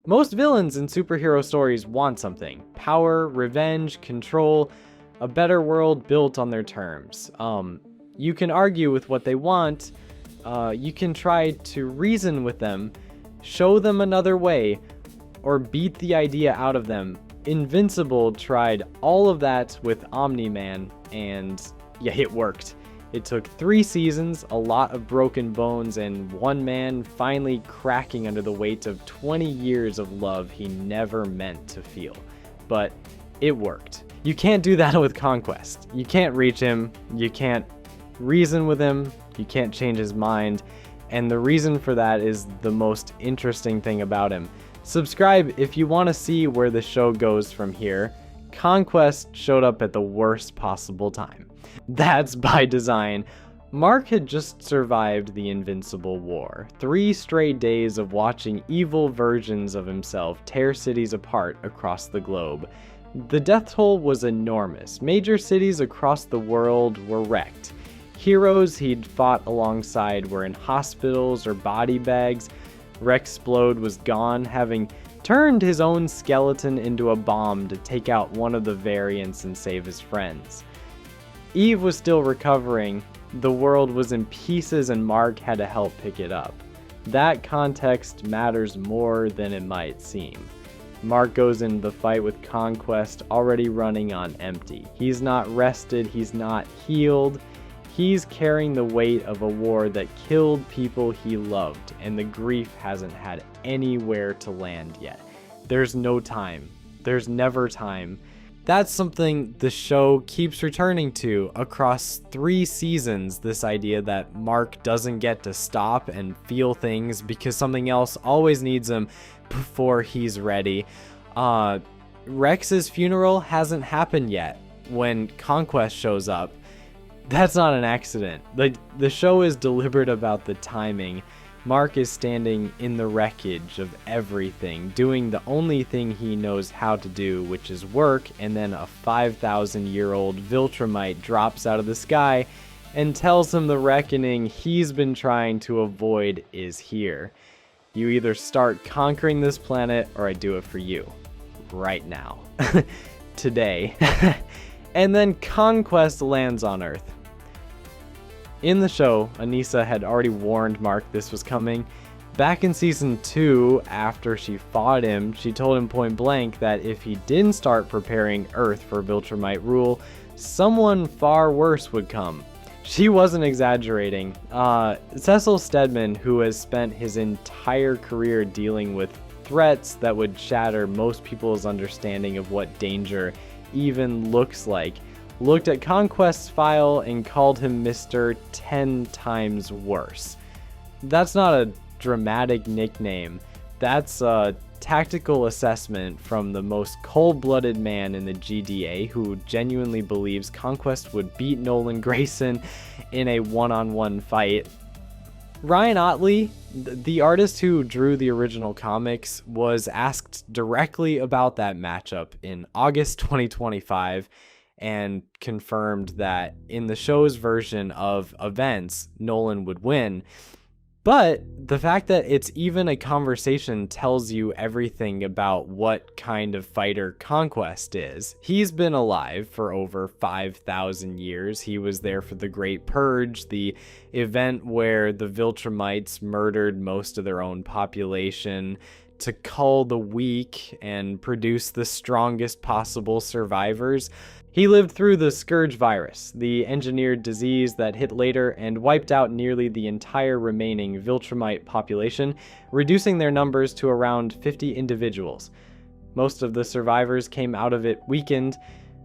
Most villains in superhero stories want something: power, revenge, control, a better world built on their terms. You can argue with what they want, you can try to reason with them, show them another way, or beat the idea out of them. Invincible tried all of that with Omni-Man, and yeah, it worked. It took 3 seasons, a lot of broken bones, and one man finally cracking under the weight of 20 years of love he never meant to feel. But it worked. You can't do that with Conquest. You can't reach him, you can't reason with him, you can't change his mind, and the reason for that is the most interesting thing about him. Subscribe if you want to see where the show goes from here. Conquest showed up at the worst possible time. That's by design. Mark had just survived the Invincible War. 3 straight days of watching evil versions of himself tear cities apart across the globe. The death toll was enormous. Major cities across the world were wrecked. Heroes he'd fought alongside were in hospitals or body bags. Rexplode was gone, having turned his own skeleton into a bomb to take out one of the variants and save his friends. Eve was still recovering, the world was in pieces, and Mark had to help pick it up. That context matters more than it might seem. Mark goes into the fight with Conquest already running on empty. He's not rested, he's not healed. He's carrying the weight of a war that killed people he loved, and the grief hasn't had anywhere to land yet. There's no time. There's never time. That's something the show keeps returning to across 3 seasons, this idea that Mark doesn't get to stop and feel things because something else always needs him before he's ready. Rex's funeral hasn't happened yet when Conquest shows up. That's not an accident. The show is deliberate about the timing. Mark is standing in the wreckage of everything, doing the only thing he knows how to do, which is work, and then a 5,000-year-old Viltrumite drops out of the sky and tells him the reckoning he's been trying to avoid is here. You either start conquering this planet, or I do it for you. Right now. Today. And then Conquest lands on Earth. In the show, Anissa had already warned Mark this was coming. Back in season 2, after she fought him, she told him point blank that if he didn't start preparing Earth for Viltrumite rule, someone far worse would come. She wasn't exaggerating. Cecil Stedman, who has spent his entire career dealing with threats that would shatter most people's understanding of what danger even looks like, looked at Conquest's file and called him Mr. 10 times worse. That's not a dramatic nickname. That's a tactical assessment from the most cold-blooded man in the GDA who genuinely believes Conquest would beat Nolan Grayson in a one-on-one fight. Ryan Ottley, the artist who drew the original comics, was asked directly about that matchup in August 2025 and confirmed that in the show's version of events, Nolan would win. But the fact that it's even a conversation tells you everything about what kind of fighter Conquest is. He's been alive for over 5,000 years. He was there for the Great Purge, the event where the Viltrumites murdered most of their own population to cull the weak and produce the strongest possible survivors. He lived through the Scourge virus, the engineered disease that hit later and wiped out nearly the entire remaining Viltrumite population, reducing their numbers to around 50 individuals. Most of the survivors came out of it weakened.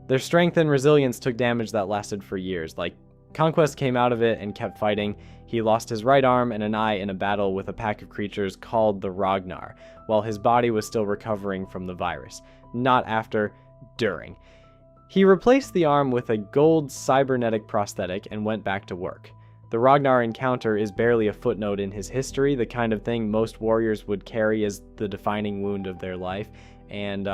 Their strength and resilience took damage that lasted for years. Like, Conquest came out of it and kept fighting. He lost his right arm and an eye in a battle with a pack of creatures called the Ragnar, while his body was still recovering from the virus. Not after, during. He replaced the arm with a gold cybernetic prosthetic and went back to work. The Ragnar encounter is barely a footnote in his history, the kind of thing most warriors would carry as the defining wound of their life, and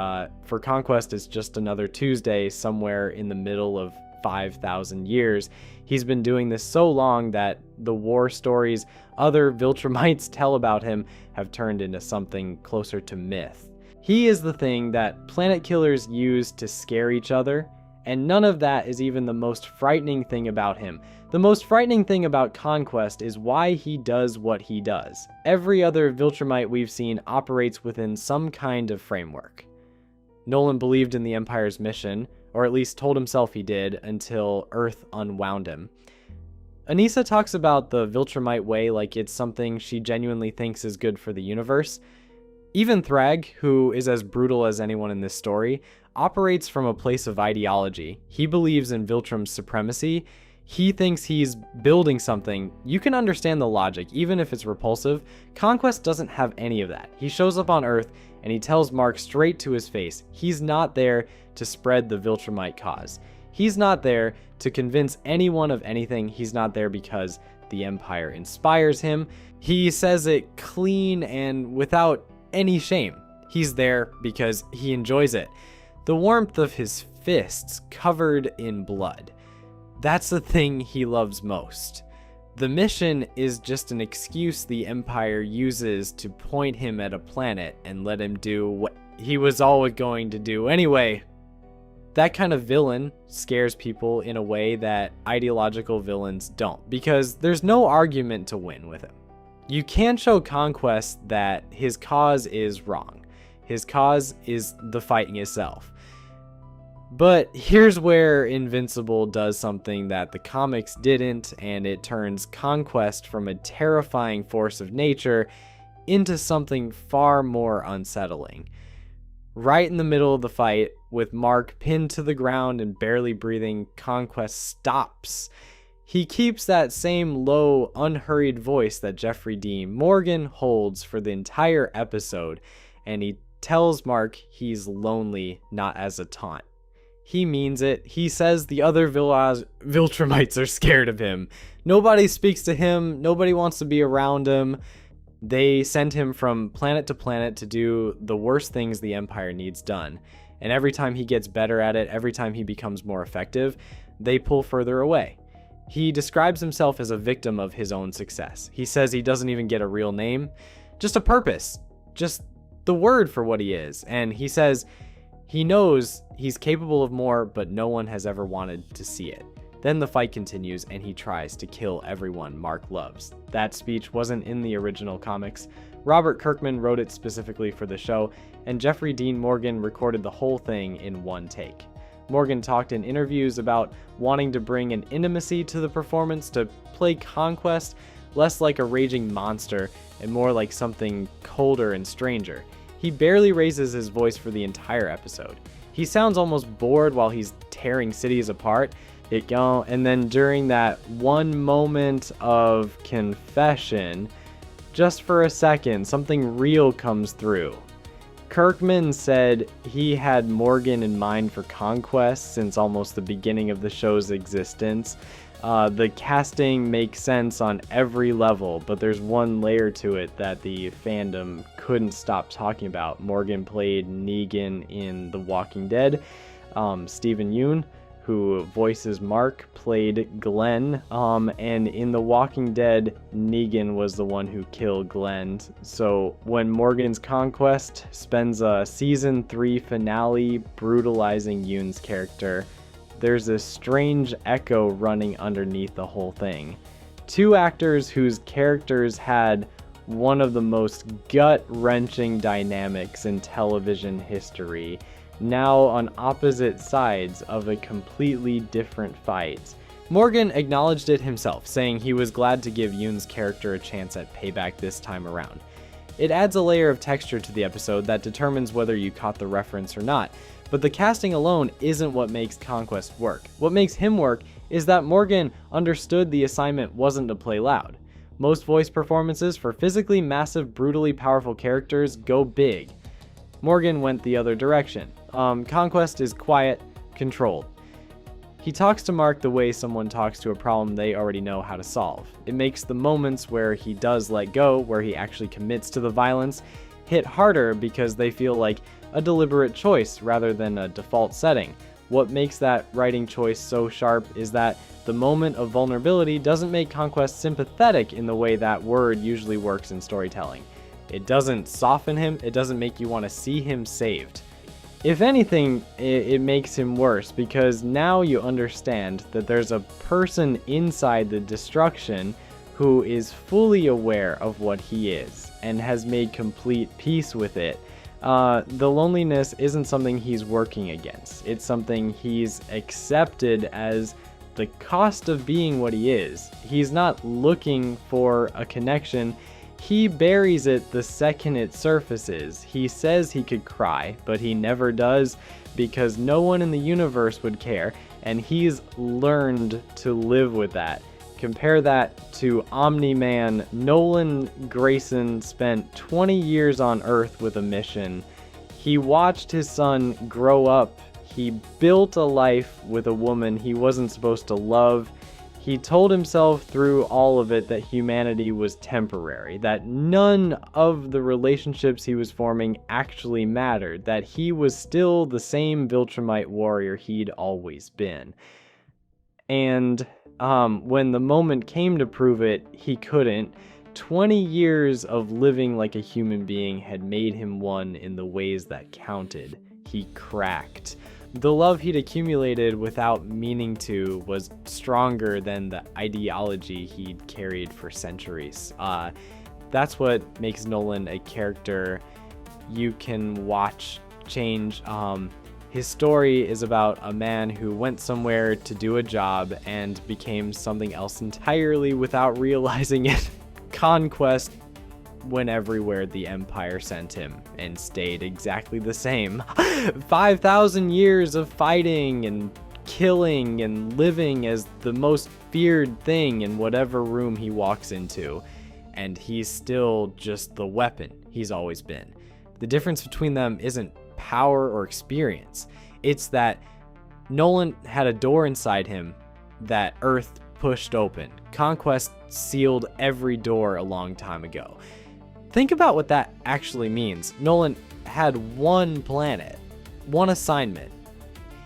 for Conquest it's just another Tuesday somewhere in the middle of 5,000 years. He's been doing this so long that the war stories other Viltrumites tell about him have turned into something closer to myth. He is the thing that planet killers use to scare each other, and none of that is even the most frightening thing about him. The most frightening thing about Conquest is why he does what he does. Every other Viltrumite we've seen operates within some kind of framework. Nolan believed in the Empire's mission, or at least told himself he did, until Earth unwound him. Anissa talks about the Viltrumite way like it's something she genuinely thinks is good for the universe. Even Thrag, who is as brutal as anyone in this story, operates from a place of ideology. He believes in Viltrum's supremacy. He thinks he's building something. You can understand the logic, even if it's repulsive. Conquest doesn't have any of that. He shows up on Earth and he tells Mark straight to his face, he's not there to spread the Viltrumite cause. He's not there to convince anyone of anything. He's not there because the Empire inspires him. He says it clean and without any shame. He's there because he enjoys it. The warmth of his fists covered in blood. That's the thing he loves most. The mission is just an excuse the Empire uses to point him at a planet and let him do what he was always going to do anyway. That kind of villain scares people in a way that ideological villains don't, because there's no argument to win with him. You can show Conquest that his cause is wrong. His cause is the fighting itself. But here's where Invincible does something that the comics didn't, and it turns Conquest from a terrifying force of nature into something far more unsettling. Right in the middle of the fight, with Mark pinned to the ground and barely breathing, Conquest stops. He keeps that same low, unhurried voice that Jeffrey Dean Morgan holds for the entire episode, and he tells Mark he's lonely, not as a taunt. He means it. He says the other Viltrumites are scared of him. Nobody speaks to him. Nobody wants to be around him. They send him from planet to planet to do the worst things the Empire needs done. And every time he gets better at it, every time he becomes more effective, they pull further away. He describes himself as a victim of his own success. He says he doesn't even get a real name, just a purpose, just the word for what he is. And he says he knows he's capable of more, but no one has ever wanted to see it. Then the fight continues and he tries to kill everyone Mark loves. That speech wasn't in the original comics. Robert Kirkman wrote it specifically for the show, and Jeffrey Dean Morgan recorded the whole thing in one take. Morgan talked in interviews about wanting to bring an intimacy to the performance, to play Conquest less like a raging monster and more like something colder and stranger. He barely raises his voice for the entire episode. He sounds almost bored while he's tearing cities apart. And then during that one moment of confession, just for a second, something real comes through. Kirkman said he had Morgan in mind for Conquest since almost the beginning of the show's existence. The casting makes sense on every level, but there's one layer to it that the fandom couldn't stop talking about. Morgan played Negan in The Walking Dead. Stephen Yeun, who voices Mark, played Glenn, and in The Walking Dead, Negan was the one who killed Glenn. So when Morgan's Conquest spends a season 3 finale brutalizing Yoon's character, there's this strange echo running underneath the whole thing. Two actors whose characters had one of the most gut-wrenching dynamics in television history, now on opposite sides of a completely different fight. Morgan acknowledged it himself, saying he was glad to give Yoon's character a chance at payback this time around. It adds a layer of texture to the episode that determines whether you caught the reference or not, but the casting alone isn't what makes Conquest work. What makes him work is that Morgan understood the assignment wasn't to play loud. Most voice performances for physically massive, brutally powerful characters go big. Morgan went the other direction. Conquest is quiet, controlled. He talks to Mark the way someone talks to a problem they already know how to solve. It makes the moments where he does let go, where he actually commits to the violence, hit harder because they feel like a deliberate choice rather than a default setting. What makes that writing choice so sharp is that the moment of vulnerability doesn't make Conquest sympathetic in the way that word usually works in storytelling. It doesn't soften him, it doesn't make you want to see him saved. If anything, it makes him worse, because now you understand that there's a person inside the destruction who is fully aware of what he is and has made complete peace with it. The loneliness isn't something he's working against. It's something he's accepted as the cost of being what he is. He's not looking for a connection. He buries it the second it surfaces. He says he could cry, but he never does, because no one in the universe would care, and he's learned to live with that. Compare that to Omni-Man. Nolan Grayson spent 20 years on Earth with a mission. He watched his son grow up. He built a life with a woman he wasn't supposed to love. He told himself through all of it that humanity was temporary, that none of the relationships he was forming actually mattered, that he was still the same Viltrumite warrior he'd always been. And when the moment came to prove it, he couldn't. 20 years of living like a human being had made him one in the ways that counted. He cracked. The love he'd accumulated without meaning to was stronger than the ideology he'd carried for centuries. That's what makes Nolan a character you can watch change. His story is about a man who went somewhere to do a job and became something else entirely without realizing it. Conquest went everywhere the Empire sent him and stayed exactly the same. 5,000 years of fighting and killing and living as the most feared thing in whatever room he walks into. And he's still just the weapon he's always been. The difference between them isn't power or experience. It's that Nolan had a door inside him that Earth pushed open. Conquest sealed every door a long time ago. Think about what that actually means. Nolan had one planet, one assignment.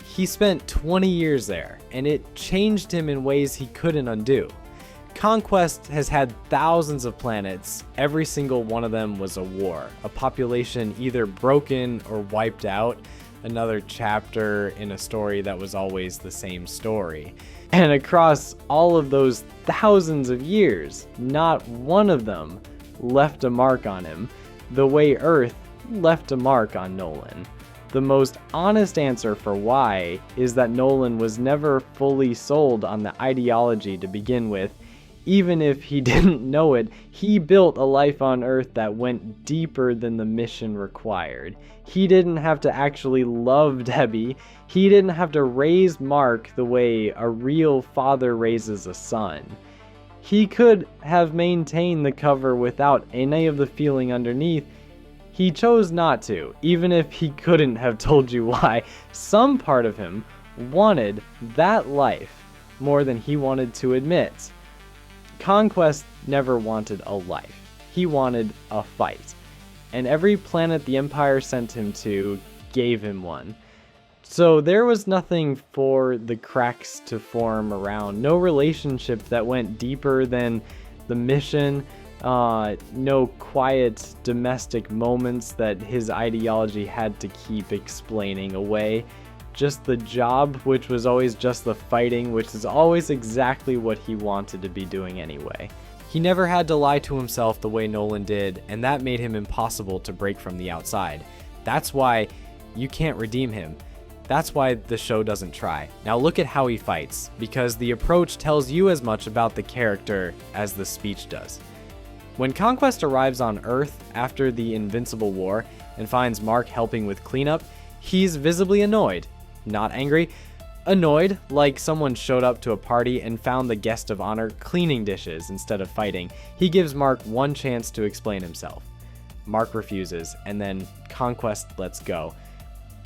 He spent 20 years there, and it changed him in ways he couldn't undo. Conquest has had thousands of planets. Every single one of them was a war, a population either broken or wiped out, another chapter in a story that was always the same story. And across all of those thousands of years, not one of them left a mark on him, the way Earth left a mark on Nolan. The most honest answer for why is that Nolan was never fully sold on the ideology to begin with. Even if he didn't know it, he built a life on Earth that went deeper than the mission required. He didn't have to actually love Debbie. He didn't have to raise Mark the way a real father raises a son. He could have maintained the cover without any of the feeling underneath. He chose not to, even if he couldn't have told you why. Some part of him wanted that life more than he wanted to admit. Conquest never wanted a life. He wanted a fight. And every planet the Empire sent him to gave him one. So there was nothing for the cracks to form around. No relationship that went deeper than the mission. No quiet domestic moments that his ideology had to keep explaining away. Just the job, which was always just the fighting, which is always exactly what he wanted to be doing anyway. He never had to lie to himself the way Nolan did, and that made him impossible to break from the outside. That's why you can't redeem him. That's why the show doesn't try. Now look at how he fights, because the approach tells you as much about the character as the speech does. When Conquest arrives on Earth after the Invincible War and finds Mark helping with cleanup, he's visibly annoyed. Not angry, annoyed, like someone showed up to a party and found the guest of honor cleaning dishes instead of fighting. He gives Mark one chance to explain himself. Mark refuses, and then Conquest lets go.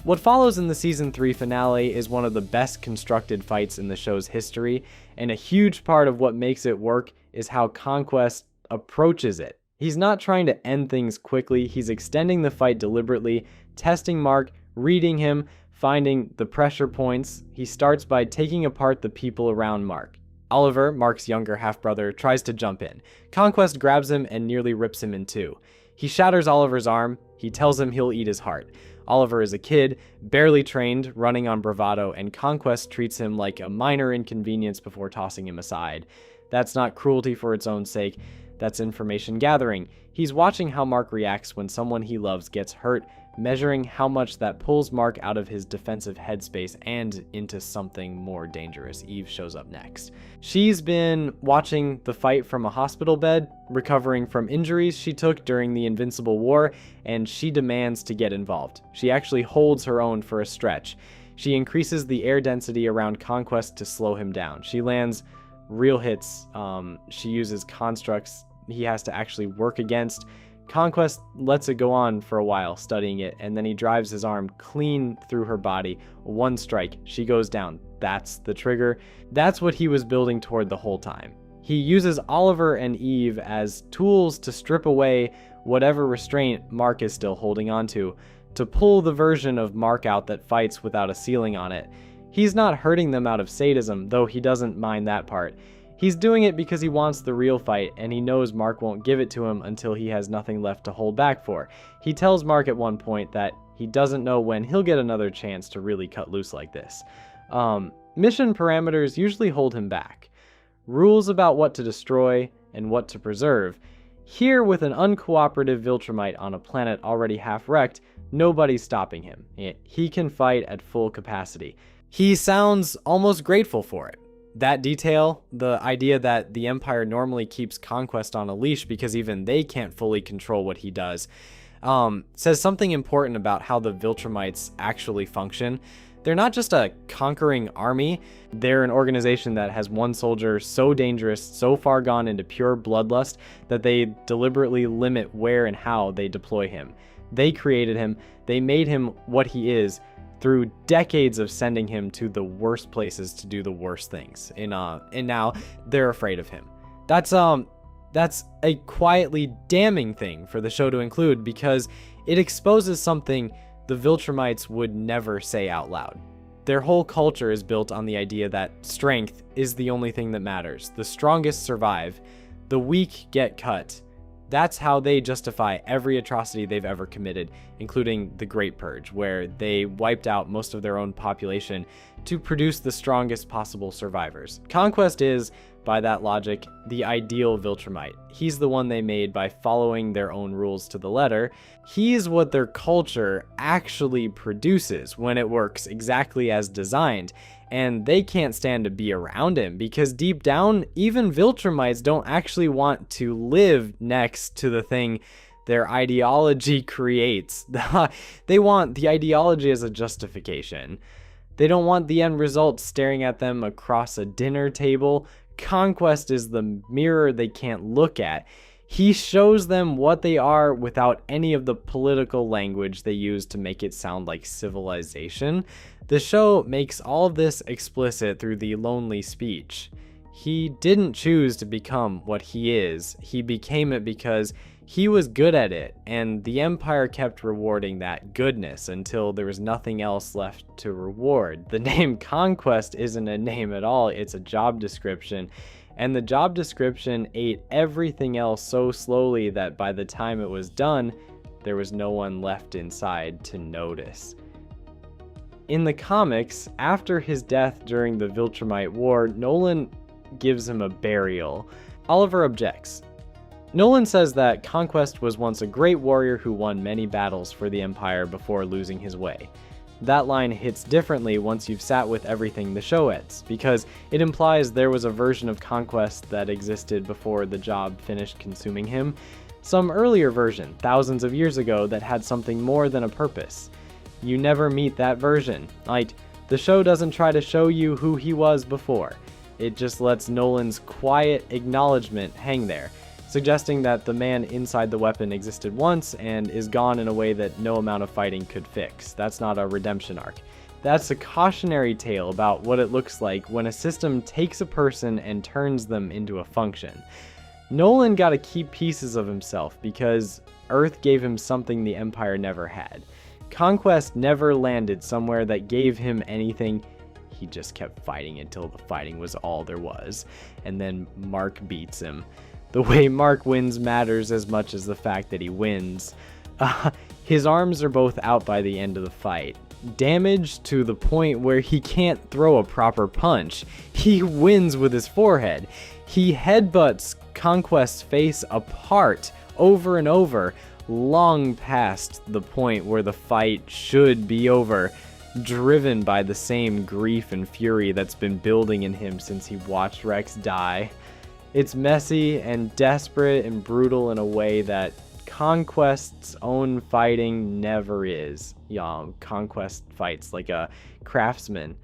What follows in the season 3 finale is one of the best constructed fights in the show's history, and a huge part of what makes it work is how Conquest approaches it. He's not trying to end things quickly, he's extending the fight deliberately, testing Mark, reading him, Finding the pressure points, he starts by taking apart the people around Mark. Oliver, Mark's younger half-brother, tries to jump in. Conquest grabs him and nearly rips him in two. He shatters Oliver's arm. He tells him he'll eat his heart. Oliver is a kid, barely trained, running on bravado, and Conquest treats him like a minor inconvenience before tossing him aside. That's not cruelty for its own sake. That's information gathering. He's watching how Mark reacts when someone he loves gets hurt, measuring how much that pulls Mark out of his defensive headspace and into something more dangerous. Eve shows up next. She's been watching the fight from a hospital bed, recovering from injuries she took during the Invincible War, and she demands to get involved. She actually holds her own for a stretch. She increases the air density around Conquest to slow him down. She lands real hits. She uses constructs he has to actually work against. Conquest lets it go on for a while, studying it, and then he drives his arm clean through her body. One strike, she goes down. That's the trigger. That's what he was building toward the whole time. He uses Oliver and Eve as tools to strip away whatever restraint Mark is still holding onto, to pull the version of Mark out that fights without a ceiling on it. He's not hurting them out of sadism, though he doesn't mind that part. He's doing it because he wants the real fight, and he knows Mark won't give it to him until he has nothing left to hold back for. He tells Mark at one point that he doesn't know when he'll get another chance to really cut loose like this. Mission parameters usually hold him back. Rules about what to destroy and what to preserve. Here, with an uncooperative Viltrumite on a planet already half-wrecked, nobody's stopping him. He can fight at full capacity. He sounds almost grateful for it. That detail, the idea that the Empire normally keeps Conquest on a leash because even they can't fully control what he does, says something important about how the Viltrumites actually function. They're not just a conquering army, they're an organization that has one soldier so dangerous, so far gone into pure bloodlust, that they deliberately limit where and how they deploy him. They created him, they made him what he is, through decades of sending him to the worst places to do the worst things. And now they're afraid of him. That's a quietly damning thing for the show to include, because it exposes something the Viltrumites would never say out loud. Their whole culture is built on the idea that strength is the only thing that matters. The strongest survive, the weak get cut. That's how they justify every atrocity they've ever committed, including the Great Purge, where they wiped out most of their own population to produce the strongest possible survivors. Conquest is, by that logic, the ideal Viltrumite. He's the one they made by following their own rules to the letter. He's what their culture actually produces when it works exactly as designed. And they can't stand to be around him, because deep down, even Viltrumites don't actually want to live next to the thing their ideology creates. They want the ideology as a justification. They don't want the end result staring at them across a dinner table. Conquest is the mirror they can't look at. He shows them what they are without any of the political language they use to make it sound like civilization. The show makes all of this explicit through the lonely speech. He didn't choose to become what he is. He became it because he was good at it, and the Empire kept rewarding that goodness until there was nothing else left to reward. The name Conquest isn't a name at all, it's a job description. And the job description ate everything else so slowly that by the time it was done, there was no one left inside to notice. In the comics, after his death during the Viltrumite War, Nolan gives him a burial. Oliver objects. Nolan says that Conquest was once a great warrior who won many battles for the Empire before losing his way. That line hits differently once you've sat with everything the show ends, because it implies there was a version of Conquest that existed before the job finished consuming him. Some earlier version, thousands of years ago, that had something more than a purpose. You never meet that version. Like, the show doesn't try to show you who he was before. It just lets Nolan's quiet acknowledgement hang there, suggesting that the man inside the weapon existed once and is gone in a way that no amount of fighting could fix. That's not a redemption arc. That's a cautionary tale about what it looks like when a system takes a person and turns them into a function. Nolan got to keep pieces of himself because Earth gave him something the Empire never had. Conquest never landed somewhere that gave him anything. He just kept fighting until the fighting was all there was, and then Mark beats him. The way Mark wins matters as much as the fact that he wins. His arms are both out by the end of the fight, damaged to the point where he can't throw a proper punch. He wins with his forehead. He headbutts Conquest's face apart over and over, long past the point where the fight should be over, driven by the same grief and fury that's been building in him since he watched Rex die. It's messy and desperate and brutal in a way that Conquest's own fighting never is. Conquest fights like a craftsman.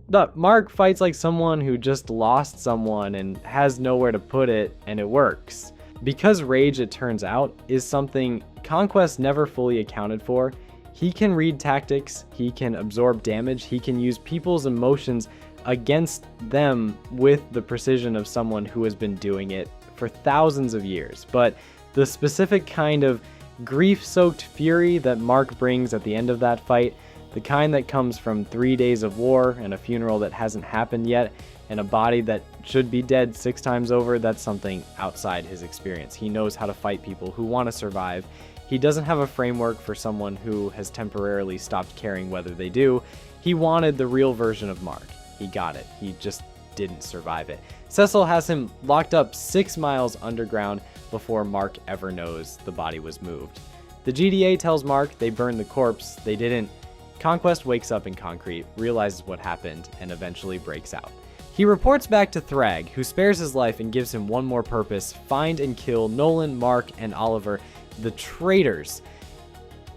But Mark fights like someone who just lost someone and has nowhere to put it, and it works. Because rage, it turns out, is something Conquest never fully accounted for, he can read tactics, he can absorb damage, he can use people's emotions against them with the precision of someone who has been doing it for thousands of years. But the specific kind of grief-soaked fury that Mark brings at the end of that fight, the kind that comes from 3 days of war and a funeral that hasn't happened yet, and a body that should be dead 6 times over, that's something outside his experience. He knows how to fight people who want to survive. He doesn't have a framework for someone who has temporarily stopped caring whether they do. He wanted the real version of Mark. He got it. He just didn't survive it. Cecil has him locked up 6 miles underground before Mark ever knows the body was moved. The GDA tells Mark they burned the corpse. They didn't. Conquest wakes up in concrete, realizes what happened, and eventually breaks out. He reports back to Thrag, who spares his life and gives him one more purpose: find and kill Nolan, Mark, and Oliver, the traitors.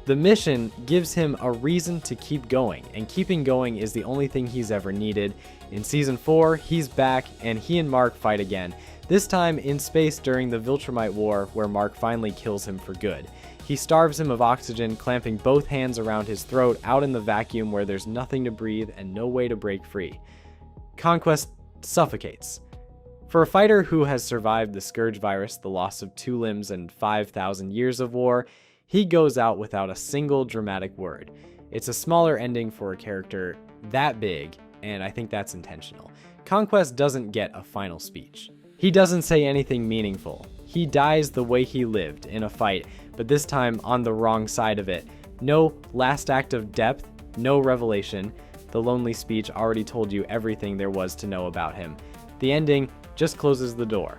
The mission gives him a reason to keep going, and keeping going is the only thing he's ever needed. In Season 4, he's back, and he and Mark fight again, this time in space during the Viltrumite War, where Mark finally kills him for good. He starves him of oxygen, clamping both hands around his throat out in the vacuum where there's nothing to breathe and no way to break free. Conquest suffocates. For a fighter who has survived the Scourge virus, the loss of 2 limbs, and 5,000 years of war, he goes out without a single dramatic word. It's a smaller ending for a character that big, and I think that's intentional. Conquest doesn't get a final speech. He doesn't say anything meaningful. He dies the way he lived, in a fight, but this time on the wrong side of it. No last act of depth, no revelation. The lonely speech already told you everything there was to know about him. The ending just closes the door.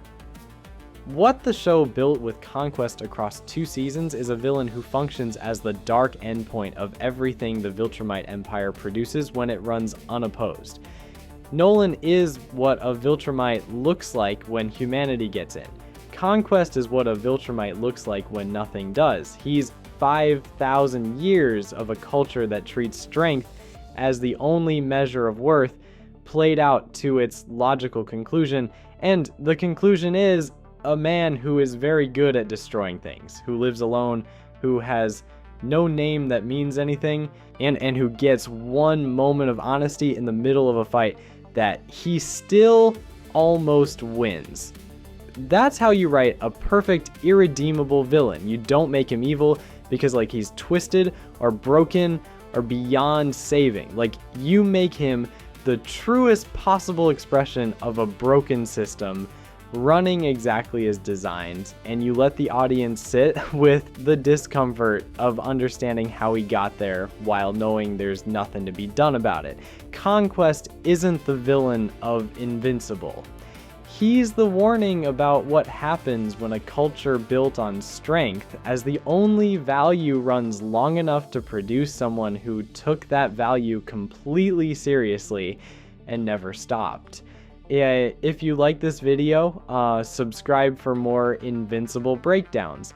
What the show built with Conquest across 2 seasons is a villain who functions as the dark endpoint of everything the Viltrumite Empire produces when it runs unopposed. Nolan is what a Viltrumite looks like when humanity gets in. Conquest is what a Viltrumite looks like when nothing does. He's 5,000 years of a culture that treats strength as the only measure of worth, played out to its logical conclusion, and the conclusion is a man who is very good at destroying things, who lives alone, who has no name that means anything, and who gets one moment of honesty in the middle of a fight that he still almost wins. That's how you write a perfect, irredeemable villain. You don't make him evil because he's twisted or broken or beyond saving. You make him the truest possible expression of a broken system, running exactly as designed, and you let the audience sit with the discomfort of understanding how he got there while knowing there's nothing to be done about it. Conquest isn't the villain of Invincible. He's the warning about what happens when a culture built on strength as the only value runs long enough to produce someone who took that value completely seriously and never stopped. If you like this video, subscribe for more Invincible breakdowns.